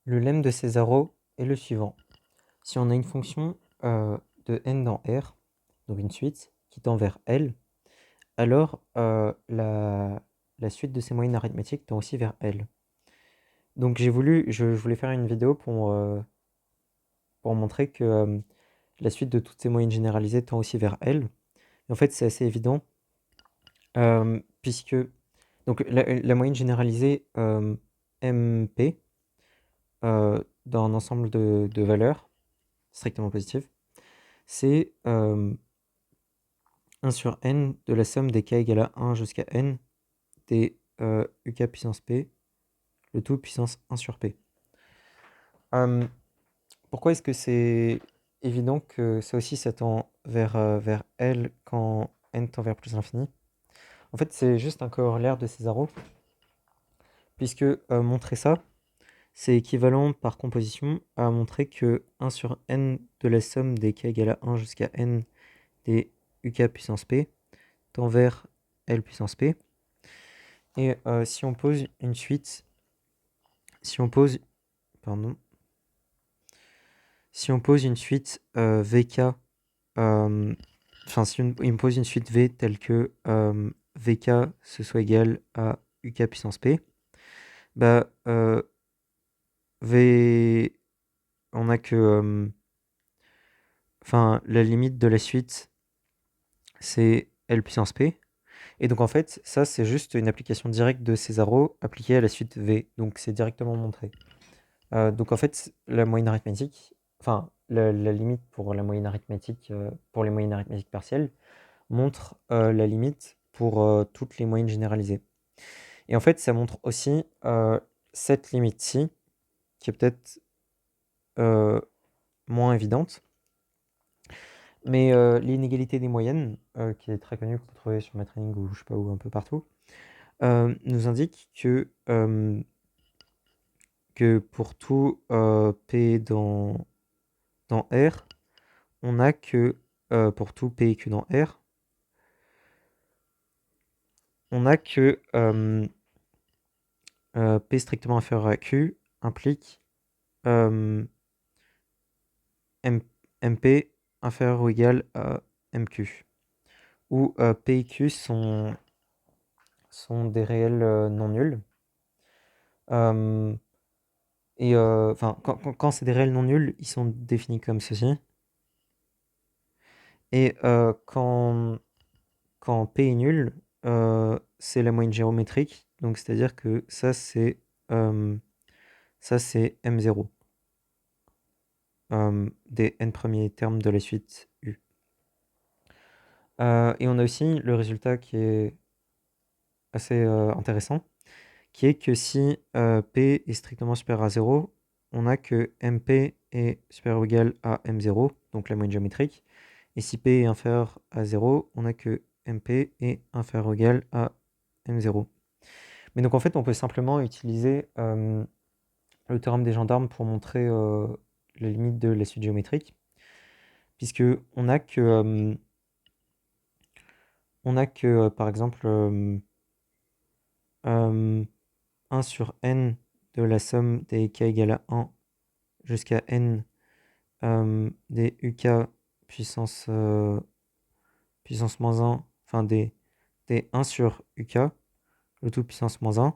Le lemme de Césaro est le suivant. Si on a une fonction de n dans R, donc une suite, qui tend vers L, alors la suite de ces moyennes arithmétiques tend aussi vers L. Donc je voulais faire une vidéo pour montrer que la suite de toutes ces moyennes généralisées tend aussi vers L. Et en fait, c'est assez évident, puisque donc la moyenne généralisée MP dans un ensemble de valeurs strictement positives, c'est 1 sur n de la somme des k égale à 1 jusqu'à n des uk puissance p, le tout puissance 1 sur p. Pourquoi est-ce que c'est évident que ça aussi ça tend vers L quand n tend vers plus l'infini? En fait, c'est juste un corollaire de Césaro, puisque montrer ça, c'est équivalent par composition à montrer que 1 sur n de la somme des k égale à 1 jusqu'à n des uk puissance p tend vers L puissance p. Et si on pose une suite, si on pose, pardon, si on pose une suite VK, enfin si il me pose une suite V telle que VK ce soit égal à UK puissance P, bah V, on a que, enfin la limite de la suite c'est L puissance P. Et donc en fait, ça c'est juste une application directe de Césaro appliquée à la suite V, donc c'est directement montré. Donc en fait, la moyenne arithmétique, enfin la limite pour la moyenne arithmétique, pour les moyennes arithmétiques partielles, montre la limite pour toutes les moyennes généralisées. Et en fait, ça montre aussi cette limite-ci, qui est peut-être moins évidente. Mais l'inégalité des moyennes, qui est très connue, qu'on peut trouver sur Matraining ou je sais pas où, un peu partout, nous indique que pour tout P dans R, on a que, pour tout P et Q dans R, on a que P strictement inférieur à Q implique MP inférieur ou égal à MQ, où P et Q sont des réels non nuls. Et enfin, quand c'est des réels non nuls, ils sont définis comme ceci. Et quand P est nul, c'est la moyenne géométrique. Donc c'est-à-dire que ça c'est M0 des n premiers termes de la suite U. Et on a aussi le résultat qui est assez intéressant, qui est que si P est strictement supérieur à 0, on a que MP est supérieur ou égal à M0, donc la moyenne géométrique. Et si P est inférieur à 0, on a que MP est inférieur ou égal à M0. Mais donc en fait, on peut simplement utiliser le théorème des gendarmes pour montrer la limite de la suite géométrique, puisque on a que par exemple 1 sur n de la somme des k égale à 1 jusqu'à n des uk puissance, puissance moins 1, enfin des 1 sur uk, le tout puissance moins 1.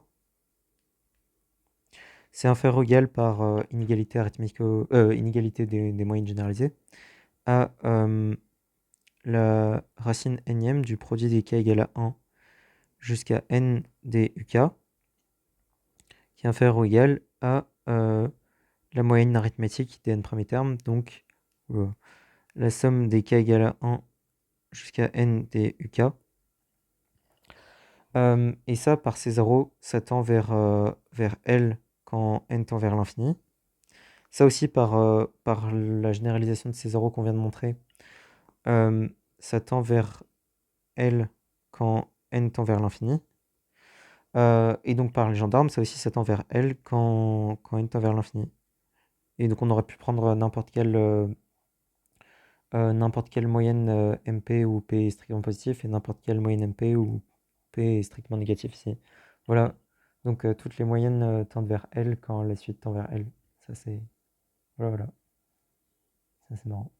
C'est inférieur ou égal par inégalité arithmétique, inégalité des moyennes généralisées, à la racine nème du produit des k égale à 1 jusqu'à n des uk, qui est inférieur ou égal à la moyenne arithmétique des n premiers termes, donc la somme des k égale à 1 jusqu'à n des uk. Et ça, par ces 0, ça tend vers L quand n tend vers l'infini. Ça aussi, par la généralisation de ces 0 qu'on vient de montrer, ça tend vers L quand n tend vers l'infini. Et donc par les gendarmes, ça aussi, ça tend vers L quand n tend vers l'infini. Et donc on aurait pu prendre n'importe quelle moyenne MP où P est strictement positif et n'importe quelle moyenne MP où P est strictement négatif ici. Voilà, donc toutes les moyennes tendent vers L quand la suite tend vers L. Ça c'est... Voilà, voilà. Ça c'est marrant.